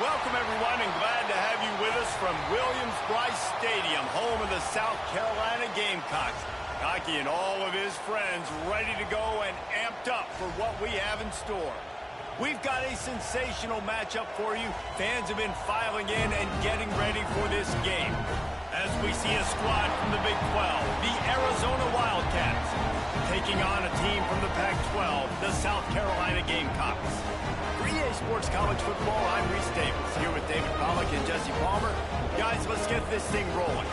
Welcome, everyone, and glad to have you with us from Williams-Brice Stadium, home of the South Carolina Gamecocks. Cocky and all of his friends ready to go and amped up for what we have in store. We've got a sensational matchup for you. Fans have been filing in and getting ready for this game. As we see a squad from the Big 12, the Arizona Wildcats, taking on a team from the Pac-12, the South Carolina Gamecocks. For EA Sports College Football, I'm Reese Davis, here with David Pollack and Jesse Palmer. Guys, let's get this thing rolling.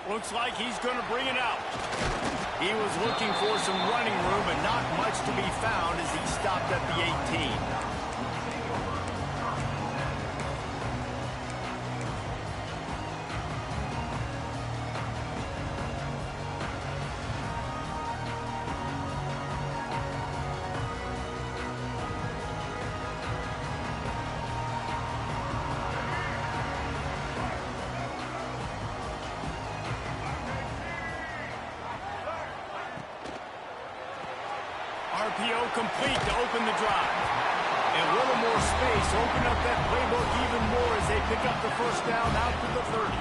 Looks like he's going to bring it out. He was looking for some running room, but not much to be found as he stopped at the 18. RPO complete to open the drive. And a little more space, open up that playbook even more as they pick up the first down out to the 30.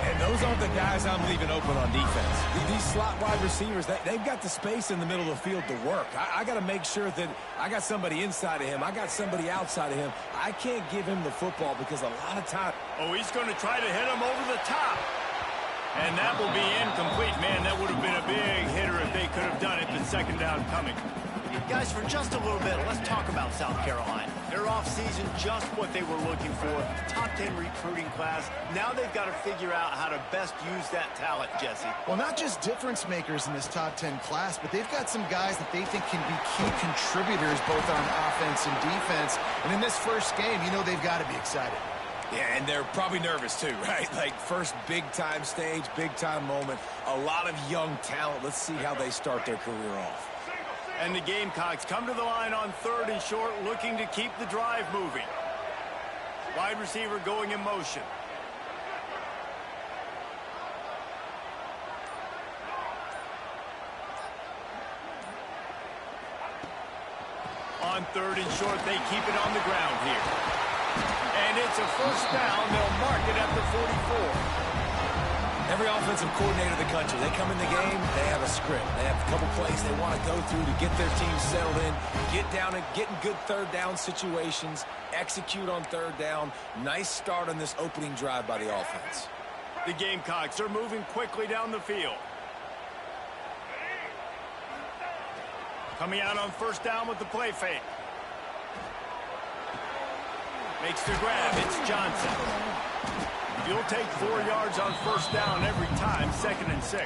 And those aren't the guys I'm leaving open on defense. These slot wide receivers, they've got the space in the middle of the field to work. I got to make sure that I got somebody inside of him. I got somebody outside of him. I can't give him the football because a lot of time... Oh, he's going to try to hit him over the top. And that will be incomplete. Man, that would have been a big hitter if they could have done it, but second down coming. Guys, for just a little bit, let's talk about South Carolina. Their offseason, just what they were looking for. Top 10 recruiting class. Now they've got to figure out how to best use that talent, Jesse. Well, not just difference makers in this top 10 class, but they've got some guys that they think can be key contributors both on offense and defense. And in this first game, you know they've got to be excited. Yeah, and they're probably nervous too, right? Like first big-time stage, big-time moment. A lot of young talent. Let's see how they start their career off. And the Gamecocks come to the line on 3rd and short, looking to keep the drive moving. Wide receiver going in motion. On 3rd and short, they keep it on the ground here. And it's a first down. They'll mark it at the 44. Every offensive coordinator in the country, they come in the game, they have a script. They have a couple plays they want to go through to get their team settled in, get down and get in good third down situations, execute on third down. Nice start on this opening drive by the offense. The Gamecocks are moving quickly down the field. Coming out on first down with the play fake. Makes the grab. It's Johnson. You'll take 4 yards on first down every time, 2nd and 6.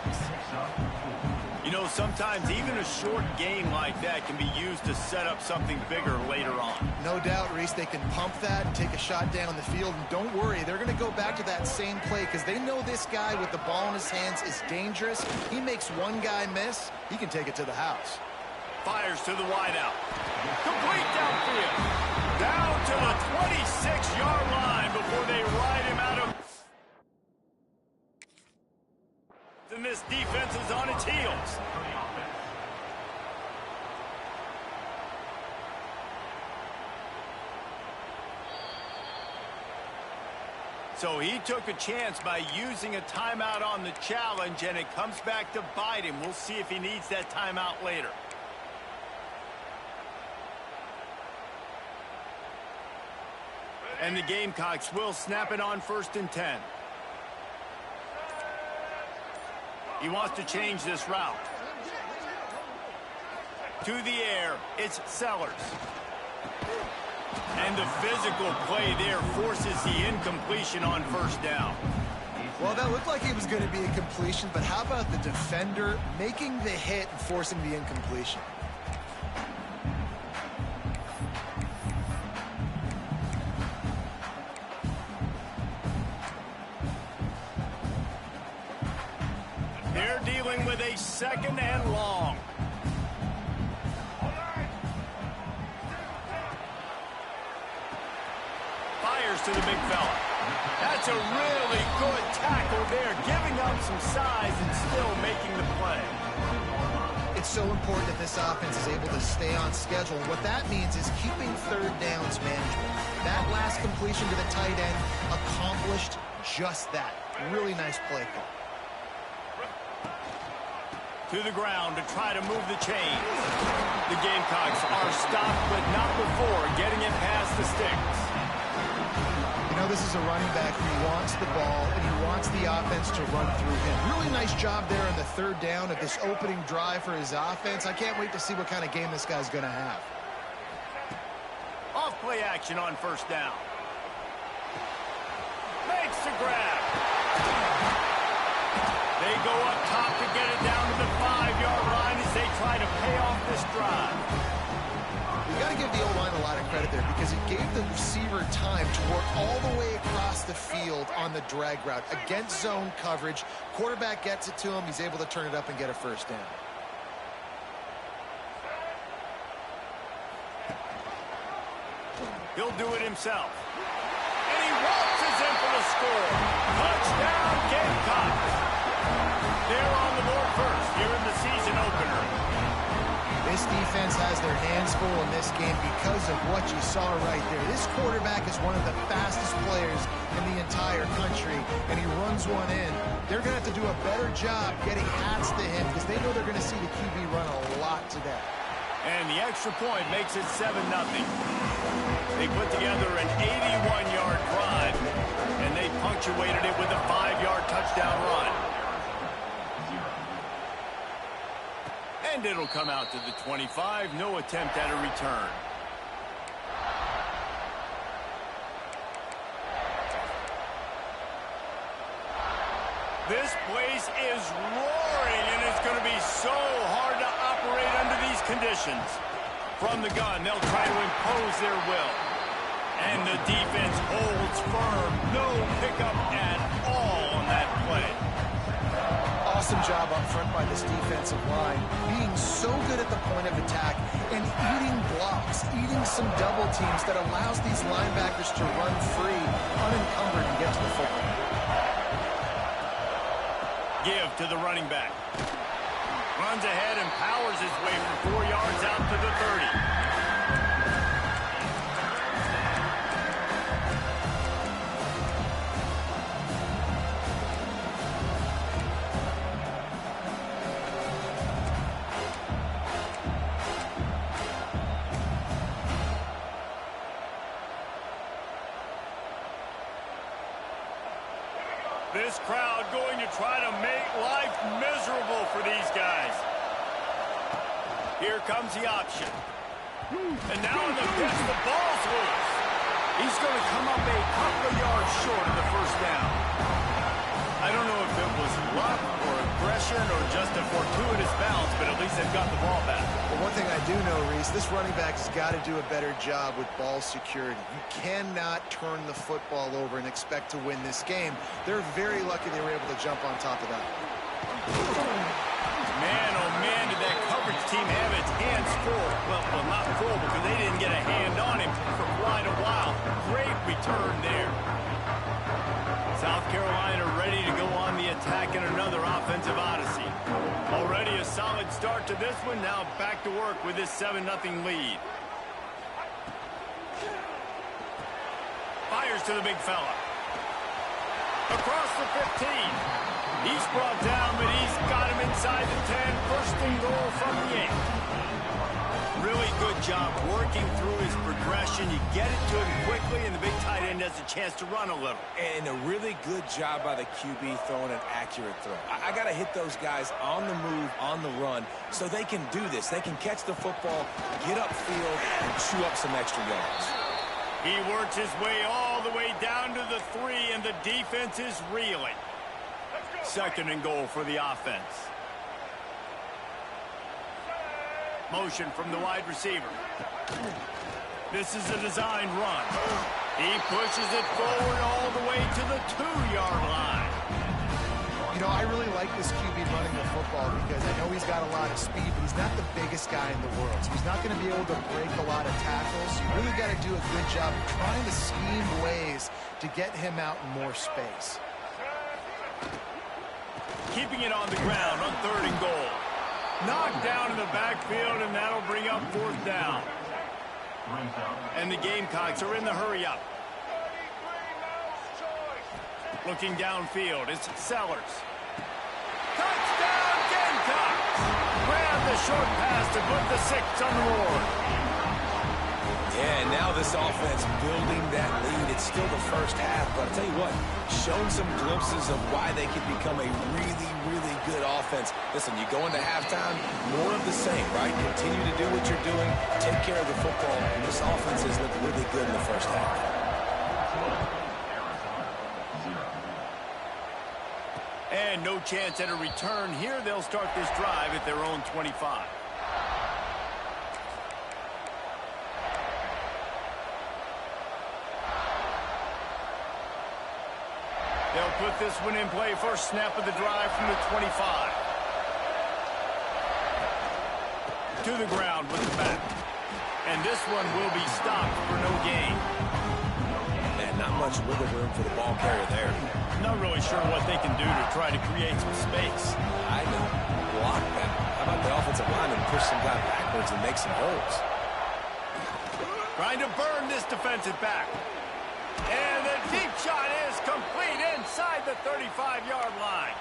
You know, sometimes even a short game like that can be used to set up something bigger later on. No doubt, Reese, they can pump that and take a shot down the field. And don't worry, they're going to go back to that same play because they know this guy with the ball in his hands is dangerous. He makes one guy miss, he can take it to the house. Fires to the wideout. Complete downfield. Down to the 26-yard line before they ride him out of... And this defense is on its heels. So he took a chance by using a timeout on the challenge, and it comes back to bite him. We'll see if he needs that timeout later. And the Gamecocks will snap it on 1st and 10. He wants to change this route. To the air, it's Sellers. And the physical play there forces the incompletion on first down. Well, that looked like it was going to be a completion, but how about the defender making the hit and forcing the incompletion? dealing with a 2nd and long. Fires to the big fella. That's a really good tackle there, giving up some size and still making the play. It's so important that this offense is able to stay on schedule. And what that means is keeping 3rd downs manageable. That last completion to the tight end accomplished just that. Really nice play call. To the ground to try to move the chains. The Gamecocks are stopped, but not before getting it past the sticks. You know, this is a running back who wants the ball, and he wants the offense to run through him. Really nice job there on the 3rd down of this opening drive for his offense. I can't wait to see what kind of game this guy's going to have. Off play action on 1st down. Makes the grab. They go up top to get it down to the 5-yard line as they try to pay off this drive. You got to give the O-line a lot of credit there because it gave the receiver time to work all the way across the field on the drag route. Against zone coverage, quarterback gets it to him. He's able to turn it up and get a 1st down. He'll do it himself. And he waltzes in for the score. Touchdown, Gamecocks. They're on the board first here in the season opener. This defense has their hands full in this game because of what you saw right there. This quarterback is one of the fastest players in the entire country, and he runs one in. They're going to have to do a better job getting hats to him because they know they're going to see the QB run a lot today. And the extra point makes it 7-0. They put together an 81-yard drive, and they punctuated it with a 5-yard touchdown run. And it'll come out to the 25. No attempt at a return. This place is roaring, and it's going to be so hard to operate under these conditions. From the gun, they'll try to impose their will. And the defense holds firm. No pickup at all on that play. Awesome job up front by this defensive line, being so good at the point of attack and eating blocks, eating some double teams that allows these linebackers to run free, unencumbered, and get to the football. Give to the running back. Runs ahead and powers his way for 4 yards out to the 30. This crowd going to try to make life miserable for these guys. Here comes the option. And now in the pitch, the ball's loose. He's going to come up a couple of yards short of the 1st down. I don't know if it was luck or aggression or just a fortuitous bounce, but at least they've got the ball back. Well, one thing I do know, Reese, this running back has got to do a better job with ball security. You cannot turn the football over and expect to win this game. They're very lucky they were able to jump on top of that. Man, oh man, did that coverage team have its hands full. Well, not full because they didn't get a hand on him for quite a while. Great return there. South Carolina ready to go on the attack in another offensive odyssey. Already a solid start to this one. Now back to work with this 7-0 lead. Fires to the big fella. Across the 15. He's brought down, but he's got him inside the 10. 1st and goal from the 8. Really good job working through his progression. You get it to him quickly, and the big tight end has a chance to run a little. And a really good job by the QB throwing an accurate throw. I got to hit those guys on the move, on the run, so they can do this. They can catch the football, get upfield, and chew up some extra yards. He works his way all the way down to the 3, and the defense is reeling. 2nd and goal for the offense. Motion from the wide receiver. This is a designed run. He pushes it forward all the way to the 2-yard line. You know, I really like this QB running the football because I know he's got a lot of speed, but he's not the biggest guy in the world. So he's not going to be able to break a lot of tackles. You really got to do a good job of trying to scheme ways to get him out in more space. Keeping it on the ground on 3rd and goal. Knocked down in the backfield, and that'll bring up 4th down. And the Gamecocks are in the hurry up. Looking downfield, it's Sellers. Touchdown, Gamecocks! Grab the short pass to put the 6 on the board. Yeah, and now this offense building that lead. It's still the first half, but I'll tell you what, shown some glimpses of why they could become a really, really good offense. Listen, you go into halftime, more of the same, right? Continue to do what you're doing, take care of the football, and this offense has looked really good in the first half. And no chance at a return here. They'll start this drive at their own 25. They'll put this one in play. First snap of the drive from the 25. To the ground with the back. And this one will be stopped for no gain. Man, not much wiggle room for the ball carrier there. Not really sure what they can do to try to create some space. I know. Block that. How about the offensive lineman push some guy backwards and make some holes? Trying to burn this defensive back. And the deep shot is complete inside the 35-yard line.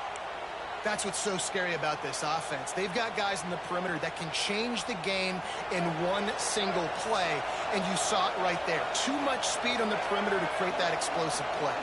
That's what's so scary about this offense. They've got guys in the perimeter that can change the game in one single play, and you saw it right there. Too much speed on the perimeter to create that explosive play.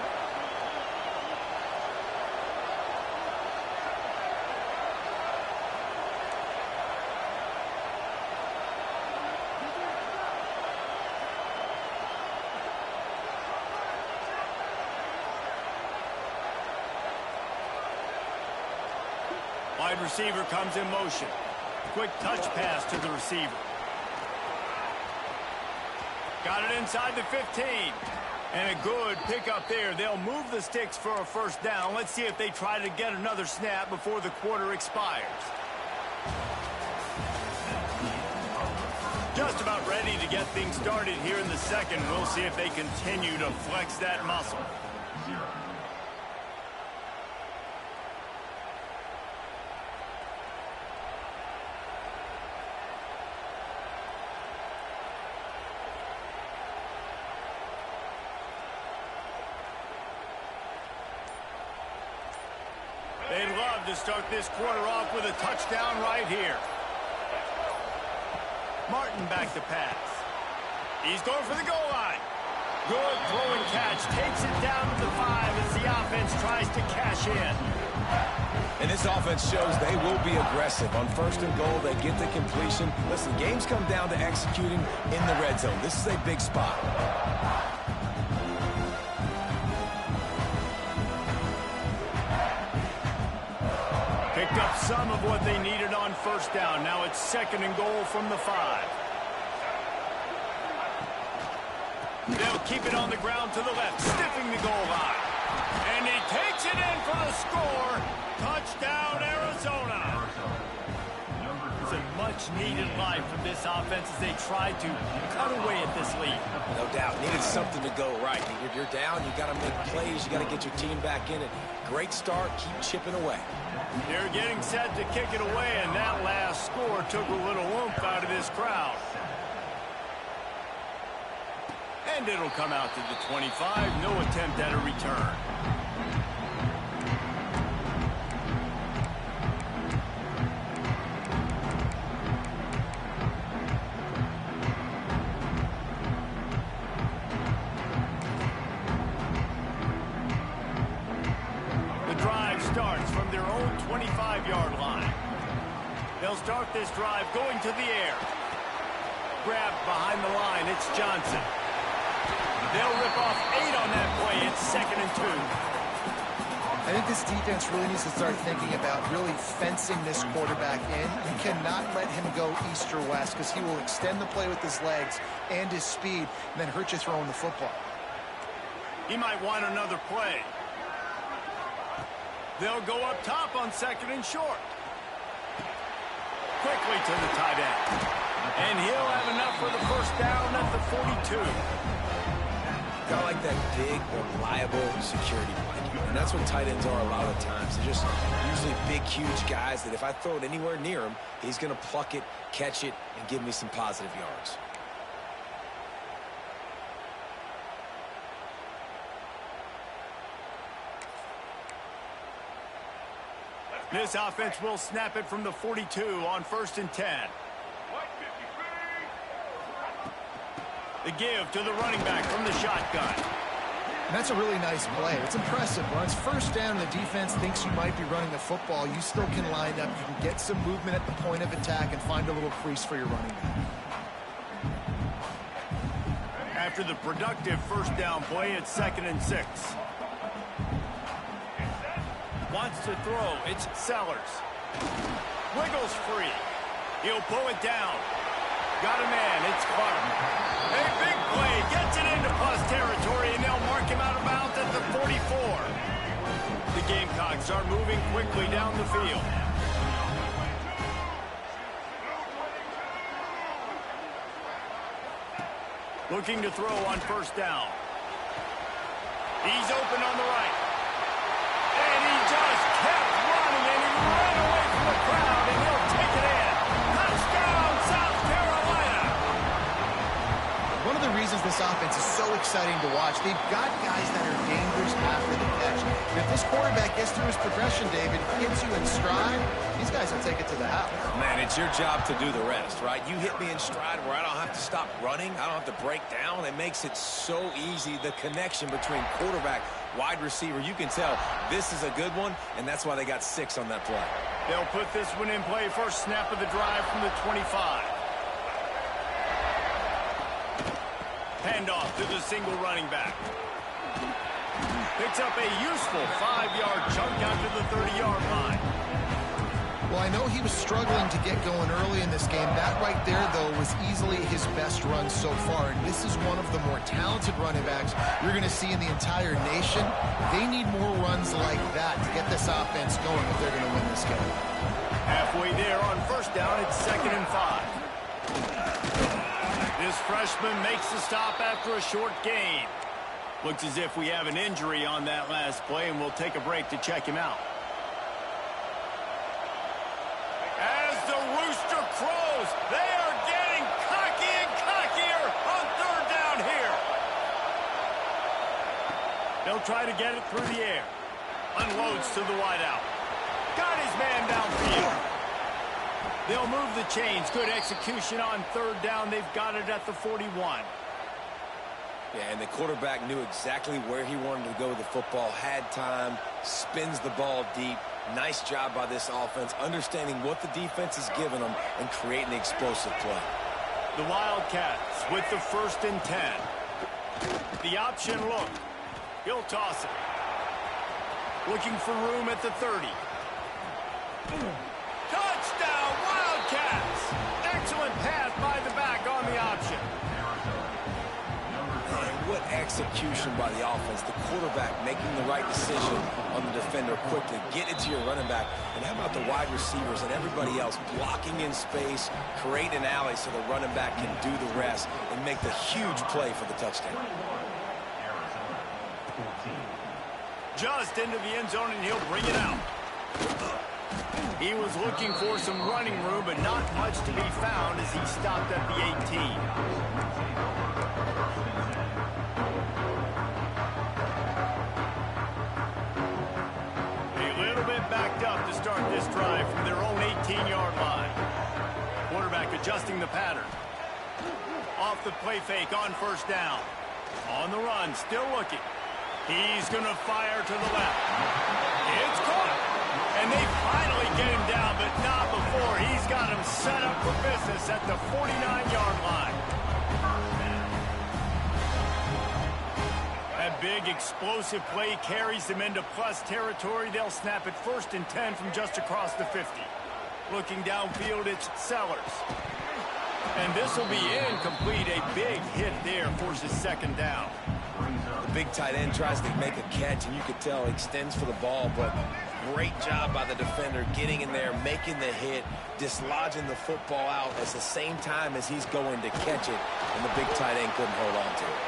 Wide receiver comes in motion. Quick touch pass to the receiver. Got it inside the 15. And a good pickup there. They'll move the sticks for a first down. Let's see if they try to get another snap before the quarter expires. Just about ready to get things started here in the second. We'll see if they continue to flex that muscle. They'd love to start this quarter off with a touchdown right here. Martin back to pass. He's going for the goal line. Good throw and catch. Takes it down to the 5 as the offense tries to cash in. And this offense shows they will be aggressive. On 1st and goal, they get the completion. Listen, games come down to executing in the red zone. This is a big spot. Picked up some of what they needed on first down. Now it's 2nd and goal from the 5. They'll keep it on the ground to the left, sniffing the goal line. And he takes it in for the score. Touchdown, Arizona. It's a much-needed life for this offense as they tried to cut away at this lead. No doubt. Needed something to go right. If you're down, you got to make plays. You got to get your team back in it. Great start. Keep chipping away. They're getting set to kick it away, and that last score took a little oomph out of this crowd. And it'll come out to the 25. No attempt at a return. Starts from their own 25-yard line. They'll start this drive going to the air. Grabbed behind the line, it's Johnson. They'll rip off 8 on that play. It's 2nd and 2. I think this defense really needs to start thinking about really fencing this quarterback in. You cannot let him go east or west because he will extend the play with his legs and his speed and then hurt you throwing the football. He might want another play. They'll go up top on 2nd and short. Quickly to the tight end. And he'll have enough for the first down at the 42. Got like that big, reliable security blanket. And that's what tight ends are a lot of times. They're just usually big, huge guys that if I throw it anywhere near him, he's going to pluck it, catch it, and give me some positive yards. This offense will snap it from the 42 on 1st and 10. The give to the running back from the shotgun. And that's a really nice play. It's impressive. When it's 1st down and the defense thinks you might be running the football, you still can line up. You can get some movement at the point of attack and find a little crease for your running back. After the productive 1st down play, it's 2nd and 6. Wants to throw. It's Sellers. Wiggles free. He'll pull it down. Got a man. It's Clark. A big play. Gets it into plus territory, and they'll mark him out of bounds at the 44. The Gamecocks are moving quickly down the field. Looking to throw on 1st down. He's open on the right. And he just kept running, and he ran away from the crowd, and he'll take it in. Touchdown, South Carolina! One of the reasons this offense is so exciting to watch, they've got guys that are dangerous after the catch. And if this quarterback gets through his progression, David, hits you in stride, these guys will take it to the house. Man, it's your job to do the rest, right? You hit me in stride where I don't have to stop running. I don't have to break down. It makes it so easy, the connection between quarterback, wide receiver. You can tell this is a good one, and that's why they got 6 on that play. They'll put this one in play. First snap of the drive from the 25. Handoff to the single running back. Picks up a useful 5-yard chunk out to the 30-yard line. Well, I know he was struggling to get going early in this game. That right there, though, was easily his best run so far. And this is one of the more talented running backs you're going to see in the entire nation. They need more runs like that to get this offense going if they're going to win this game. Halfway there on 1st down, it's 2nd and 5. This freshman makes the stop after a short gain. Looks as if we have an injury on that last play, and we'll take a break to check him out. As the rooster crows, they are getting cocky and cockier on 3rd down here. They'll try to get it through the air. Unloads to the wideout. Got his man downfield. They'll move the chains. Good execution on 3rd down. They've got it at the 41. Yeah, and the quarterback knew exactly where he wanted to go with the football, had time, spins the ball deep. Nice job by this offense, understanding what the defense is giving them and creating the explosive play. The Wildcats with the 1st and 10. The option look. He'll toss it. Looking for room at the 30. Touchdown, Wildcats! Excellent pass by the back on the option. What execution by the offense. The quarterback making the right decision on the defender quickly. Get it to your running back. And how about the wide receivers and everybody else blocking in space, create an alley so the running back can do the rest and make the huge play for the touchdown. Just into the end zone, and he'll bring it out. He was looking for some running room, but not much to be found as he stopped at the 18. Backed up to start this drive from their own 18-yard line. Quarterback adjusting the pattern. Off the play fake on 1st down. On the run, still looking. He's going to fire to the left. It's caught. And they finally get him down, but not before. He's got him set up for business at the 49-yard line. That big explosive play carries them into plus territory. They'll snap it 1st and 10 from just across the 50. Looking downfield, it's Sellers. And this will be incomplete. A big hit there forces 2nd down. The big tight end tries to make a catch, and you could tell he extends for the ball, but Great job by the defender getting in there, making the hit, dislodging the football out at the same time as he's going to catch it, and the big tight end couldn't hold on to it.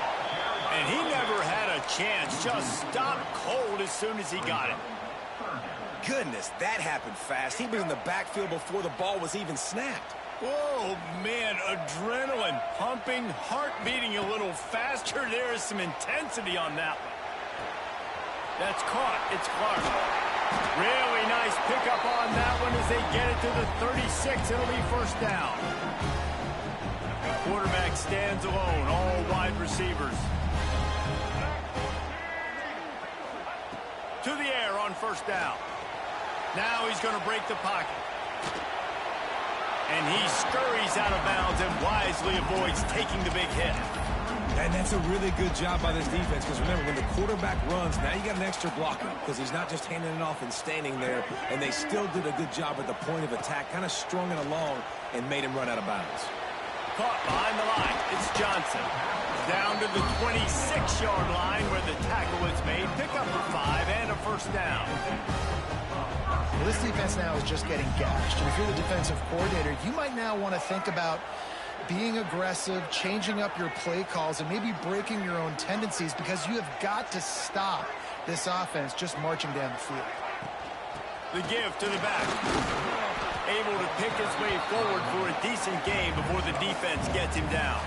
And he never had a chance, just stopped cold as soon as he got it. Goodness, that happened fast. He was in the backfield before the ball was even snapped. Oh, man, adrenaline pumping, heart beating a little faster. There is some intensity on that one. That's caught. It's Clark. Really nice pickup on that one as they get it to the 36. It'll be first down. Quarterback stands alone, all wide receivers. To the air on first down. Now he's going to break the pocket. And he scurries out of bounds and wisely avoids taking the big hit. And that's a really good job by this defense, because remember, when the quarterback runs, now you got an extra blocker, because he's not just handing it off and standing there, and they still did a good job at the point of attack, kind of strung it along and made him run out of bounds. Caught behind the line. It's Johnson. Down to the 26-yard line where the tackle is made. Pick up for 5 and a first down. Well, this defense now is just getting gashed. And if you're the defensive coordinator, you might now want to think about being aggressive, changing up your play calls, and maybe breaking your own tendencies, because you have got to stop this offense just marching down the field. The give to the back. Able to pick his way forward for a decent game before the defense gets him down.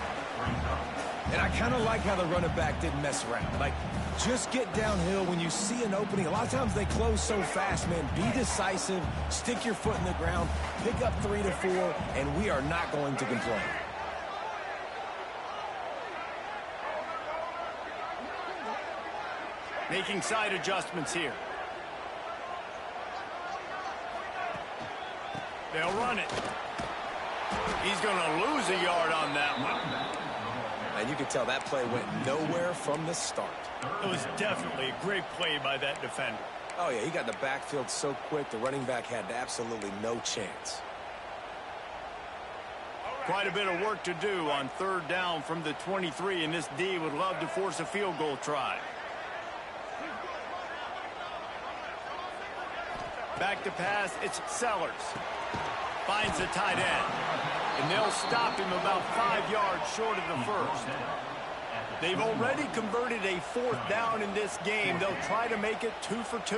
And I kind of like how the running back didn't mess around. Like, just get downhill when you see an opening. A lot of times they close so fast, man. Be decisive, stick your foot in the ground, pick up 3 to 4, and we are not going to complain. Making side adjustments here. They'll run it. He's going to lose a yard on that one. And you can tell that play went nowhere from the start. It was definitely a great play by that defender. Oh, yeah, he got in the backfield so quick, the running back had absolutely no chance. Quite a bit of work to do on third down from the 23, and this D would love to force a field goal try. Back to pass, it's Sellers. Finds the tight end. And they'll stop him about 5 yards short of the first. They've already converted a 4th down in this game. They'll try to make it 2 for 2.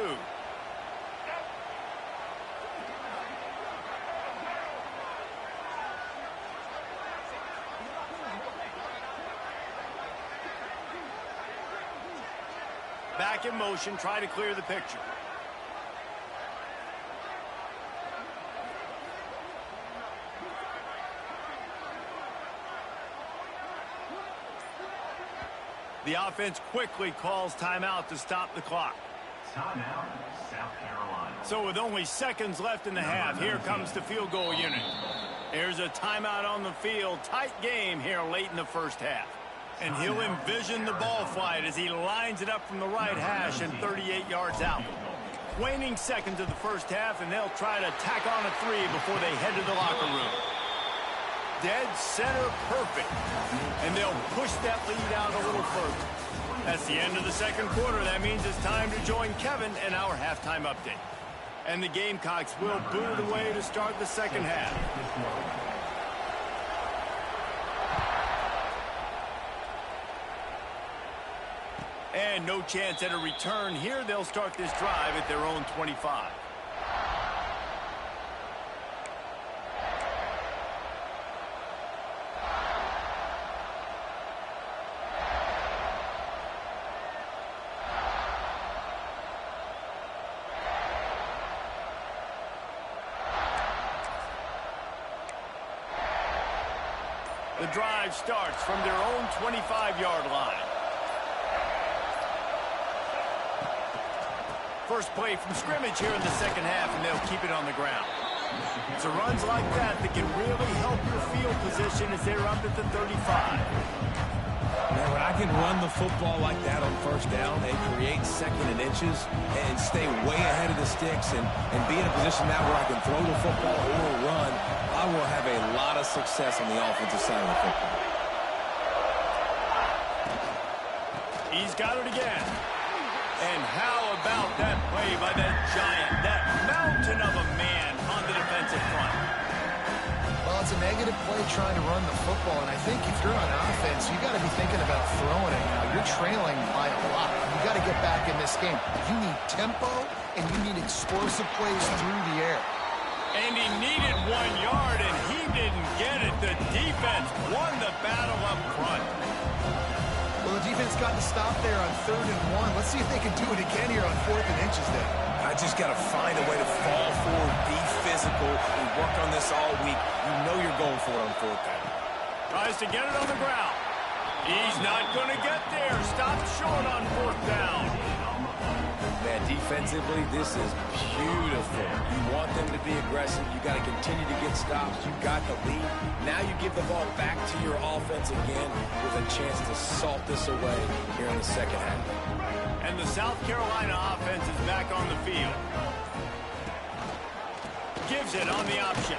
Back in motion, try to clear the picture. The offense quickly calls timeout to stop the clock. Timeout, South Carolina. So with only seconds left in the half, here comes the field goal unit. There's a timeout on the field. Tight game here late in the first half. And he'll envision the ball flight as he lines it up from the right hash and 38 yards out. Waning seconds of the first half, and they'll try to tack on a 3 before they head to the locker room. Dead center perfect. And they'll push that lead out a little further. That's the end of the second quarter. That means it's time to join Kevin in our halftime update. And the Gamecocks will boot it away to start the second half. And no chance at a return here. They'll start this drive at their own 25. The drive starts from their own 25-yard line. First play from scrimmage here in the second half, and they'll keep it on the ground. It's runs like that that can really help your field position as they're up at the 35. Man, when I can run the football like that on first down, they create second and inches and stay way ahead of the sticks and be in a position now where I can throw the football or run, I will have a lot of success on the offensive side of the football. He's got it again. And how about that play by that giant, that mountain of a man on the defensive front? Well, it's a negative play trying to run the football, and I think if you're on offense, you got to be thinking about throwing it now. You're trailing by a lot. You got to get back in this game. You need tempo, and you need explosive plays through the air. And he needed 1 yard, and he didn't get it. The defense won the battle up front. Well, the defense got to stop there on 3rd and 1. Let's see if they can do it again here on 4th and inches there. I just got to find a way to fall forward, be physical. We work on this all week. You know you're going for it on 4th down. Tries to get it on the ground. He's not going to get there. Stopped short on 4th down. Man, defensively, this is beautiful. You want them to be aggressive. You got to continue to get stops. You got the lead. Now you give the ball back to your offense again with a chance to salt this away here in the second half. And the South Carolina offense is back on the field. Gives it on the option.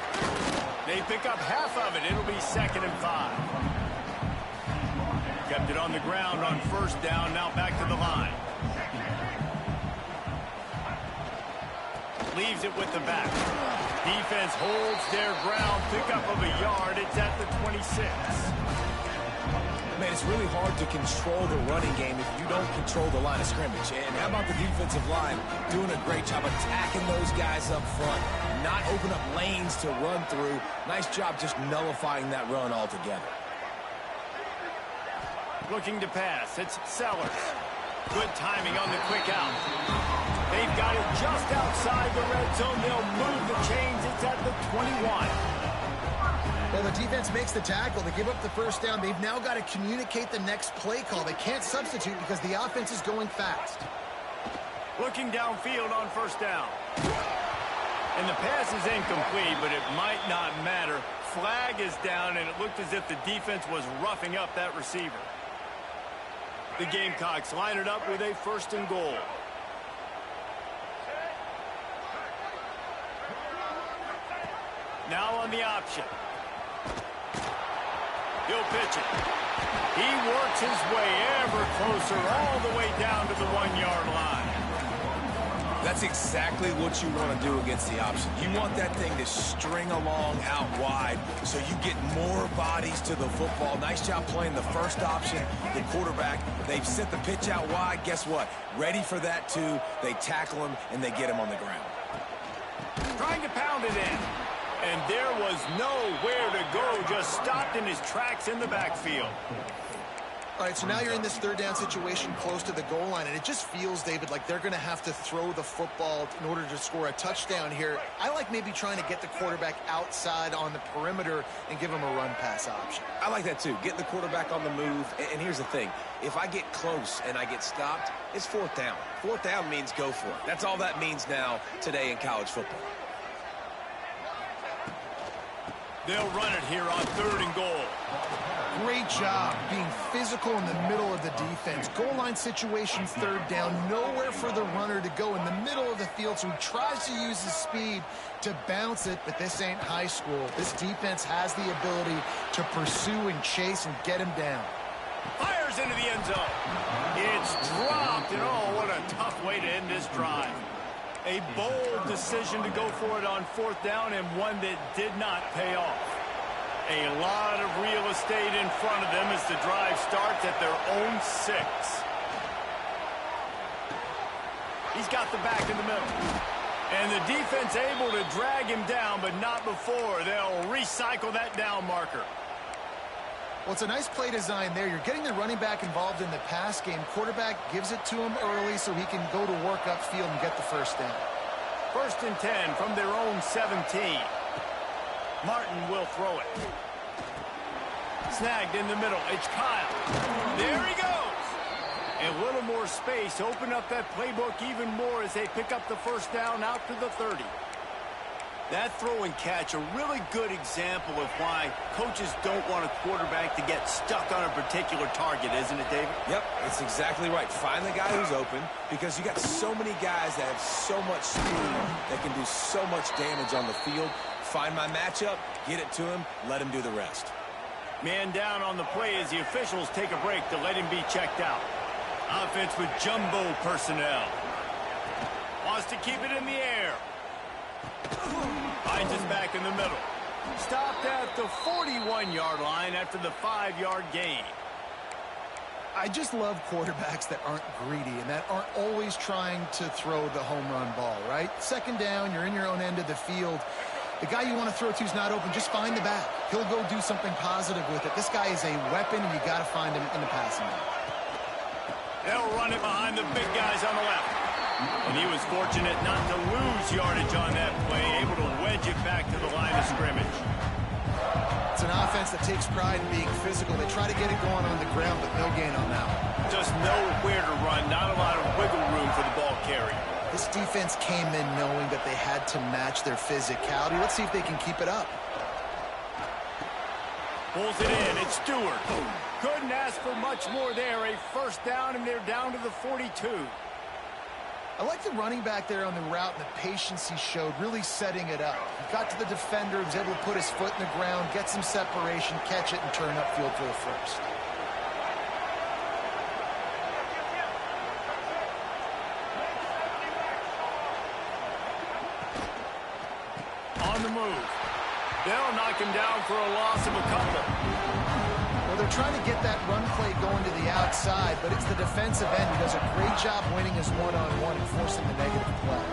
They pick up half of it. It'll be 2nd and 5. Kept it on the ground on 1st down. Now back to the line. Leaves it with the back. Defense holds their ground. Pickup of a yard. It's at the 26. Man, it's really hard to control the running game if you don't control the line of scrimmage. And how about the defensive line doing a great job attacking those guys up front, not open up lanes to run through. Nice job just nullifying that run altogether. Looking to pass. It's Sellers. Good timing on the quick out. They've got it just outside the red zone. They'll move the chains. It's at the 21. Well, the defense makes the tackle. They give up the 1st down. They've now got to communicate the next play call. They can't substitute because the offense is going fast. Looking downfield on 1st down. And the pass is incomplete, but it might not matter. Flag is down, and it looked as if the defense was roughing up that receiver. The Gamecocks line it up with a 1st and goal. Now on the option. He'll pitch it. He works his way ever closer all the way down to the 1-yard line. That's exactly what you want to do against the option. You want that thing to string along out wide so you get more bodies to the football. Nice job playing the 1st option, the quarterback. They've sent the pitch out wide. Guess what? Ready for that, too. They tackle him, and they get him on the ground. Trying to pound it in. And there was nowhere to go. Just stopped in his tracks in the backfield. All right, so now you're in this 3rd down situation close to the goal line, and it just feels, David, like they're going to have to throw the football in order to score a touchdown here. I like maybe trying to get the quarterback outside on the perimeter and give him a run-pass option. I like that, too. Get the quarterback on the move. And here's the thing. If I get close and I get stopped, it's 4th down. 4th down means go for it. That's all that means now today in college football. They'll run it here on 3rd and goal. Great job being physical in the middle of the defense. Goal line situations, 3rd down. Nowhere for the runner to go in the middle of the field, so he tries to use his speed to bounce it, but this ain't high school. This defense has the ability to pursue and chase and get him down. Fires into the end zone. It's dropped, and oh, what a tough way to end this drive. A bold decision to go for it on 4th down, and one that did not pay off. A lot of real estate in front of them as the drive starts at their own 6. He's got the back in the middle. And the defense able to drag him down, but not before. They'll recycle that down marker. Well, it's a nice play design there. You're getting the running back involved in the pass game. Quarterback gives it to him early so he can go to work upfield and get the 1st down. 1st and 10 from their own 17. Martin will throw it. Snagged in the middle. It's Kyle. There he goes. A little more space. Open up that playbook even more as they pick up the 1st down out to the 30. That throw and catch, a really good example of why coaches don't want a quarterback to get stuck on a particular target, isn't it, David? Yep, it's exactly right. Find the guy who's open because you got so many guys that have so much speed that can do so much damage on the field. Find my matchup, get it to him, let him do the rest. Man down on the play as the officials take a break to let him be checked out. Offense with jumbo personnel. Wants to keep it in the air. Finds us back in the middle. Stopped at the 41-yard line after the 5-yard gain. I just love quarterbacks that aren't greedy and that aren't always trying to throw the home run ball, right? Second down, you're in your own end of the field. The guy you want to throw to is not open. Just find the back. He'll go do something positive with it. This guy is a weapon, and you got to find him in the passing game. They'll run it behind the big guys on the left. And he was fortunate not to lose yardage on that play, able to wedge it back to the line of scrimmage. It's an offense that takes pride in being physical. They try to get it going on the ground, but no gain on that one. Just know where to run, not a lot of wiggle room for the ball carrier. This defense came in knowing that they had to match their physicality. Let's see if they can keep it up. Pulls it in. It's Stewart. Couldn't ask for much more there. A first down, and they're down to the 42. I like the running back there on the route and the patience he showed, really setting it up. He got to the defender, was able to put his foot in the ground, get some separation, catch it, and turn upfield for the first. On the move. They'll knock him down for a loss of a couple. Well, they're trying to get that run play going to the outside, but it's the defensive end who does a great job winning his one-on-one and forcing the negative play.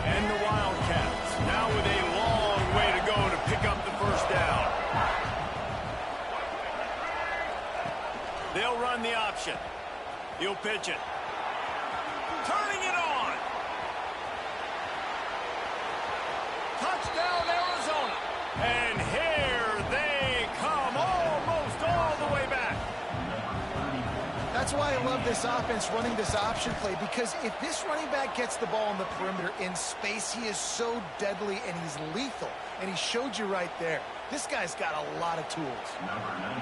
And the Wildcats, now with a long way to go to pick up the first down. They'll run the option. He'll pitch it. Turning it on. Touchdown, Arizona. And here they come, almost all the way back. That's why I love this offense running this option play, because if this running back gets the ball on the perimeter in space, he is so deadly and he's lethal. And he showed you right there. This guy's got a lot of tools.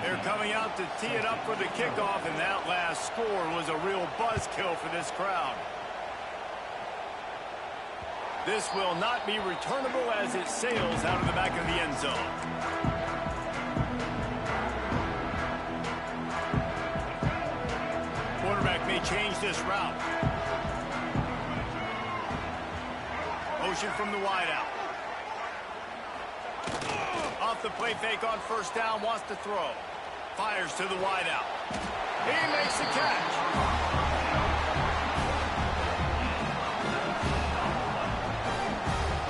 They're coming out to tee it up for the kickoff, and that last score was a real buzzkill for this crowd. This will not be returnable as it sails out of the back of the end zone. Quarterback may change this route. Motion from the wideout. Off the play fake on first down, wants to throw. Fires to the wideout. He makes the catch.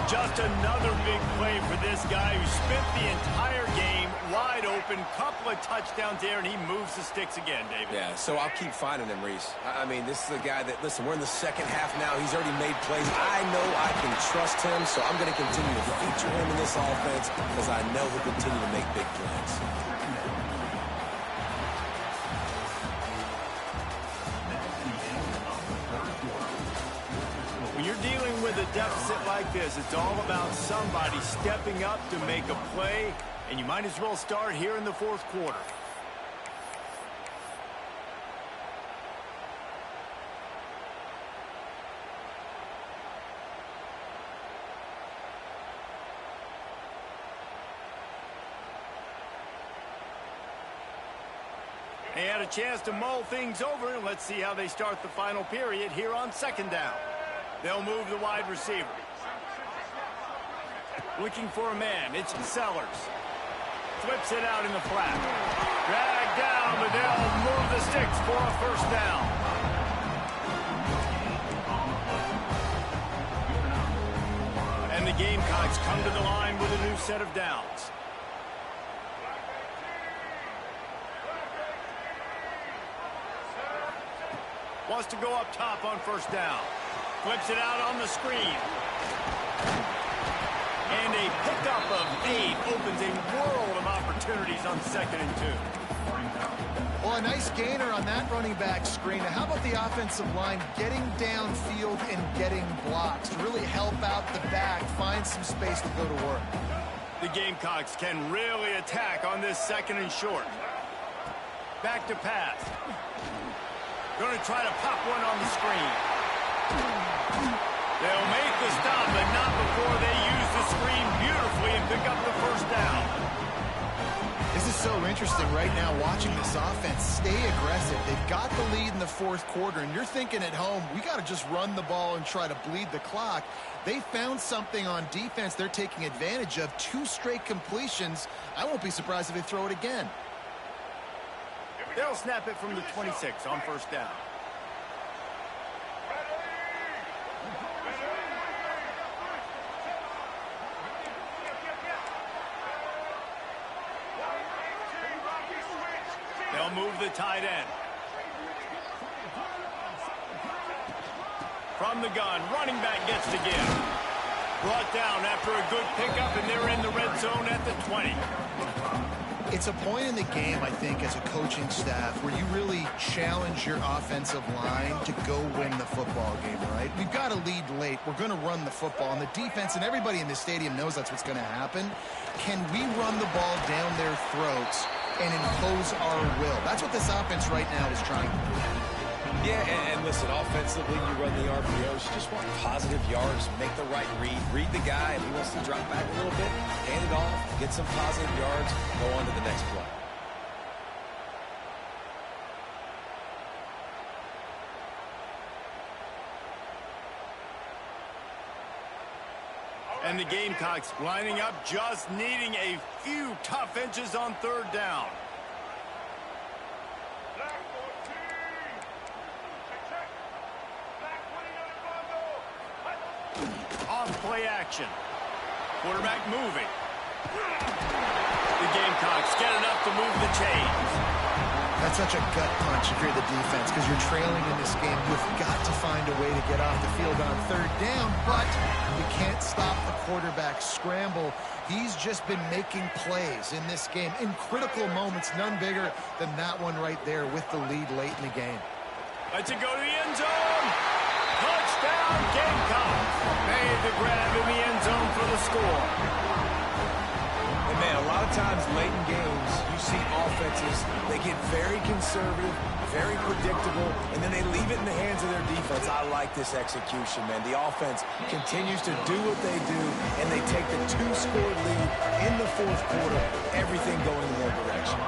Just another big play for this guy who spent the entire game wide open. Couple of touchdowns there, and he moves the sticks again, David. Yeah, so I'll keep finding him, Reese. I mean, this is a guy that, listen, we're in the second half now. He's already made plays. I know I can trust him, so I'm going to continue to feature him in this offense because I know he'll continue to make big plays. When you're dealing with a deficit like this, it's all about somebody stepping up to make a play, and you might as well start here in the fourth quarter. They had a chance to mull things over. Let's see how they start the final period here on second down. They'll move the wide receiver. Looking for a man. It's Sellers. Flips it out in the flat. Dragged down, but they'll move the sticks for a first down. And the Gamecocks come to the line with a new set of downs. Wants to go up top on first down. Flips it out on the screen. And a pickup of 8 opens a world of opportunities on 2nd and 2. Well, a nice gainer on that running back screen. Now, how about the offensive line getting downfield and getting blocks to really help out the back, find some space to go to work? The Gamecocks can really attack on this 2nd and short. Back to pass. Going to try to pop one on the screen. They'll make the stop, but not before they use the screen beautifully and pick up the first down. so interesting right now watching this offense stay aggressive. They've got the lead in the fourth quarter, and you're thinking at home, we got to just run the ball and try to bleed the clock. They found something on defense they're taking advantage of. 2 straight completions. I won't be surprised if they throw it again. They'll snap it from the 26 on first down. They'll move the tight end. From the gun, running back gets to give. Brought down after a good pickup, and they're in the red zone at the 20. It's a point in the game, I think, as a coaching staff, where you really challenge your offensive line to go win the football game, right? We've got to lead late. We're going to run the football. And the defense and everybody in the stadium knows that's what's going to happen. Can we run the ball down their throats and impose our will? That's what this offense right now is trying to do. Yeah, and listen, offensively, you run the RPOs. You just want positive yards, make the right read the guy. If he wants to drop back a little bit, hand it off, get some positive yards, go on to the next play. And the Gamecocks lining up, just needing a few tough inches on third down. Off-play action. Quarterback moving. The Gamecocks get enough to move the chains. That's such a gut punch if you're the defense, because you're trailing in this game. You've got to find a way to get off the field on third down, but you can't stop the quarterback scramble. He's just been making plays in this game in critical moments, none bigger than that one right there with the lead late in the game. Let's it go to the end zone. Touchdown, Gamecocks. Made the grab in the end zone for the score. And man, a lot of times late in games, you see offenses, they get very conservative, very predictable, and then they leave it in the hands of their defense. I like this execution, man. The offense continues to do what they do, and they take the 2-score lead in the fourth quarter, everything going in their direction.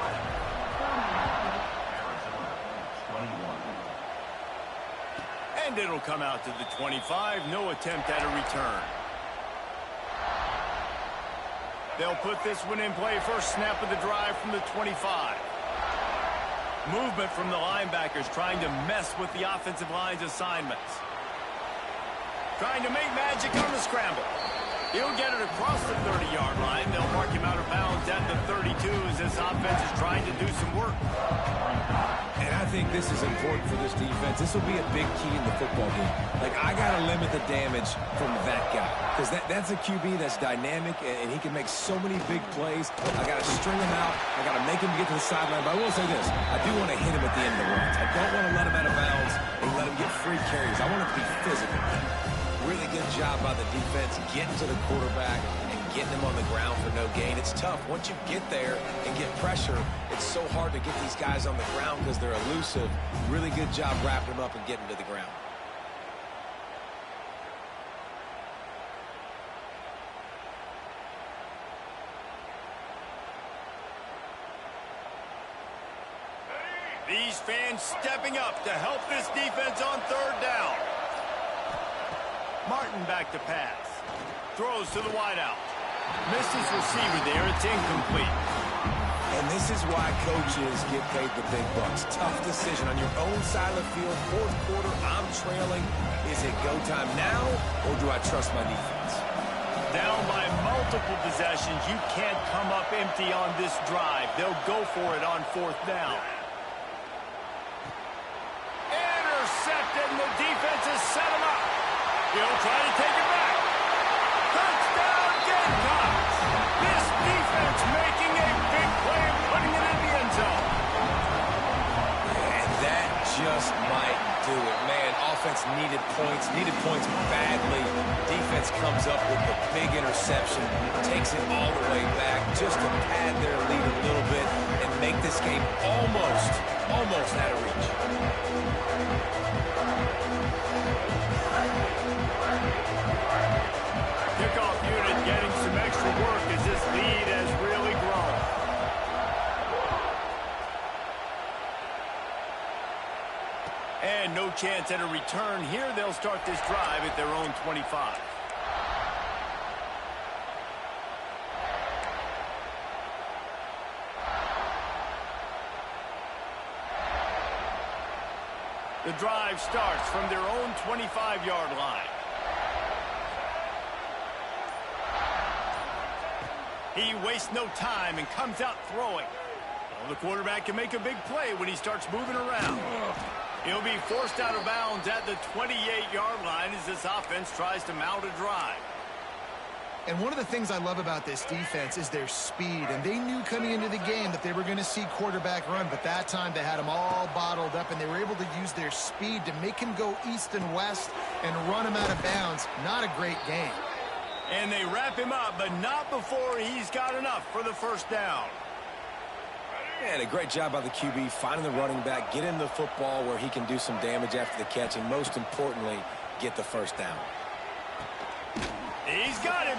And it'll come out to the 25. No attempt at a return. They'll put this one in play. First snap of the drive from the 25. Movement from the linebackers trying to mess with the offensive line's assignments. Trying to make magic on the scramble. He'll get it across the 30-yard line. They'll mark him out of bounds at the 32 as this offense is trying to do some work. And I think this is important for this defense. This will be a big key in the football game. Like, I got to limit the damage from that guy. Because that's a QB that's dynamic, and he can make so many big plays. I got to string him out. I got to make him get to the sideline. But I will say this. I do want to hit him at the end of the runs. I don't want to let him out of bounds and let him get free carries. I want it to be physical. Really good job by the defense getting to the quarterback and getting him on the ground for no gain. It's tough. Once you get there and get pressure, it's so hard to get these guys on the ground because they're elusive. Really good job wrapping him up and getting to the ground. These fans stepping up to help this defense on third down. Martin back to pass. Throws to the wideout. Misses receiver there. It's incomplete. And this is why coaches get paid the big bucks. Tough decision on your own side of the field. Fourth quarter, I'm trailing. Is it go time now, or do I trust my defense? Down by multiple possessions. You can't come up empty on this drive. They'll go for it on fourth down. Intercepted, and the defense has set him up. He'll try to take it back. Touchdown, Gamecocks. This defense making a big play and putting it in the end zone. And that just might do it. Man, offense needed points badly. Defense comes up with the big interception, takes it all the way back just to pad their lead a little bit and make this game almost out of reach. Kickoff unit getting some extra work as this lead has really grown. chance at a return here. They'll start this drive at their own 25. The drive starts from their own 25-yard line. He wastes no time and comes out throwing. Well, the quarterback can make a big play when he starts moving around. He'll be forced out of bounds at the 28-yard line as this offense tries to mount a drive. And one of the things I love about this defense is their speed. And they knew coming into the game that they were going to see quarterback run, but that time they had him all bottled up, and they were able to use their speed to make him go east and west and run him out of bounds. Not a great game. And they wrap him up, but not before he's got enough for the first down. And a great job by the QB finding the running back, get him the football where he can do some damage after the catch, and most importantly, get the first down. He's got him.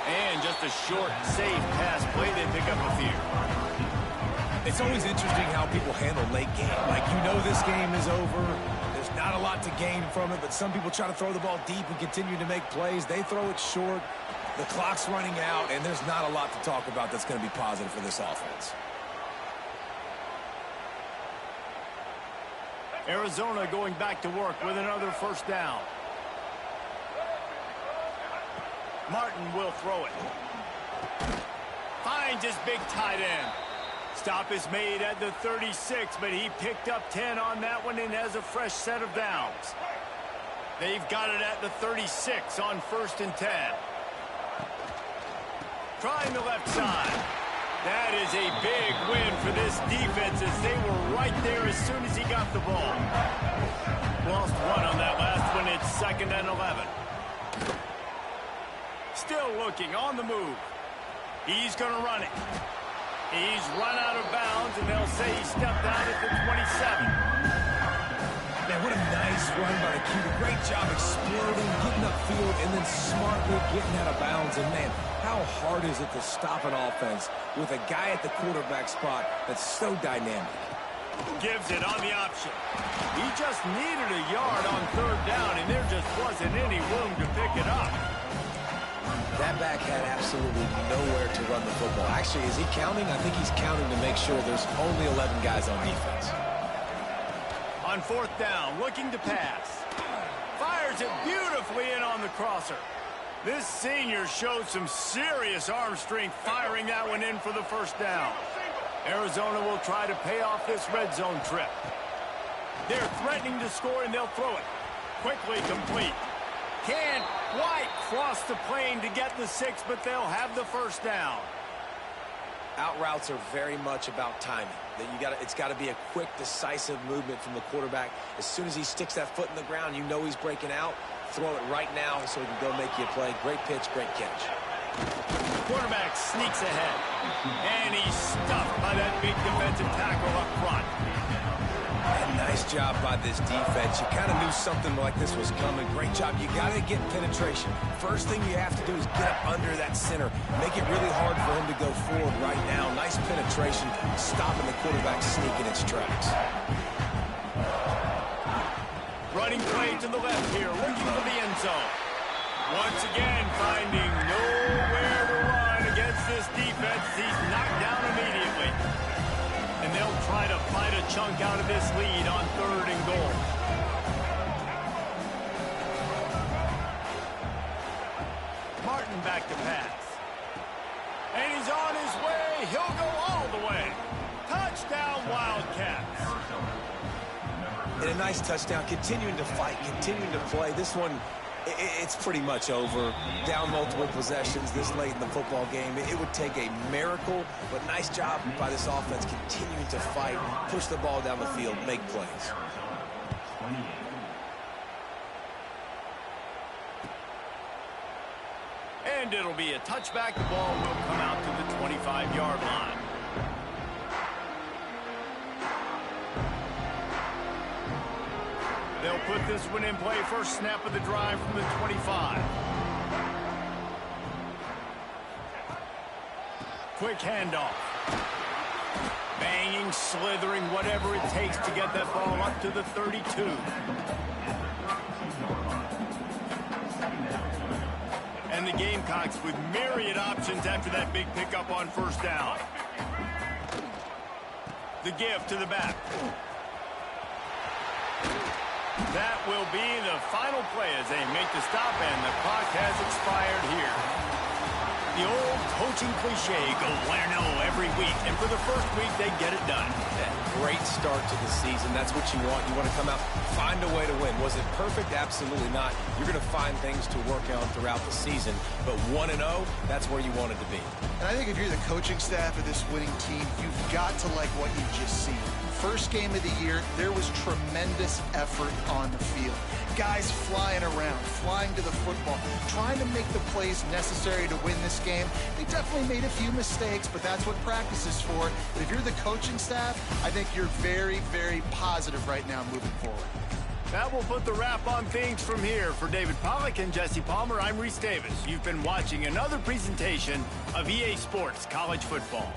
And just a short, safe pass play. They pick up a few. It's always interesting how people handle late game. Like, you know this game is over. There's not a lot to gain from it, but some people try to throw the ball deep and continue to make plays. They throw it short. The clock's running out, and there's not a lot to talk about that's going to be positive for this offense. Arizona going back to work with another first down. Martin will throw it. Finds his big tight end. Stop is made at the 36, but he picked up 10 on that one and has a fresh set of downs. They've got it at the 36 on 1st and 10. Trying the left side. That is a big win for this defense as they were right there as soon as he got the ball. Lost one on that last one. It's 2nd and 11. Still looking on the move. He's going to run it. He's run out of bounds, and they'll say he stepped out at the 27. Man, what a nice run by the QB. Great job exploding, getting upfield, and then smartly getting out of bounds. And, man, how hard is it to stop an offense with a guy at the quarterback spot that's so dynamic? Gives it on the option. He just needed a yard on 3rd down, and there just wasn't any room to pick it up. That back had absolutely nowhere to run the football. Actually, is he counting? I think he's counting to make sure there's only 11 guys on defense. On 4th down, looking to pass. Fires it beautifully in on the crosser. This senior showed some serious arm strength firing that one in for the first down. Arizona will try to pay off this red zone trip. They're threatening to score, and they'll throw it. Quickly complete. Can't quite cross the plane to get the 6, but they'll have the first down. Out routes are very much about timing. It's got to be a quick, decisive movement from the quarterback. As soon as he sticks that foot in the ground, you know he's breaking out. Throw it right now so he can go make you a play. Great pitch, great catch. Quarterback sneaks ahead, and he's stuffed by that big defensive tackle up front. And nice job by this defense. You kind of knew something like this was coming. Great job. You got to get penetration. First thing you have to do is get up under that center. Make it really hard for him to go forward right now. Nice penetration, stopping the quarterback sneaking its tracks. Running play to the left here, looking for the end zone. Once again, finding nowhere to run against this defense. He's knocked down immediately. And they'll try to fight a chunk out of this lead on 3rd and goal. Martin back to pass. And he's on his way. He'll go all the way. Touchdown, Wildcats. And a nice touchdown, continuing to fight, continuing to play. This one, it's pretty much over. Down multiple possessions this late in the football game. It would take a miracle, but nice job by this offense continuing to fight, push the ball down the field, make plays. And it'll be a touchback. The ball will come out to the 25-yard line. They'll put this one in play. First snap of the drive from the 25. Quick handoff. Banging, slithering, whatever it takes to get that ball up to the 32. And the Gamecocks with myriad options after that big pickup on first down. The give to the back. That will be the final play as they make the stop, and the clock has expired here. The old coaching cliche, go win or no every week, and for the first week, they get it done. Yeah, great start to the season. That's what you want. You want to come out, find a way to win. Was it perfect? Absolutely not. You're going to find things to work on throughout the season, but 1-0, that's where you want it to be. And I think if you're the coaching staff of this winning team, you've got to like what you've just seen. First game of the year, there was tremendous effort on the field. Guys flying around, flying to the football, trying to make the plays necessary to win this game. They definitely made a few mistakes, but that's what practice is for. But if you're the coaching staff, I think you're very, very positive right now moving forward. That will put the wrap on things from here. For David Pollack and Jesse Palmer, I'm Reese Davis. You've been watching another presentation of EA Sports College Football.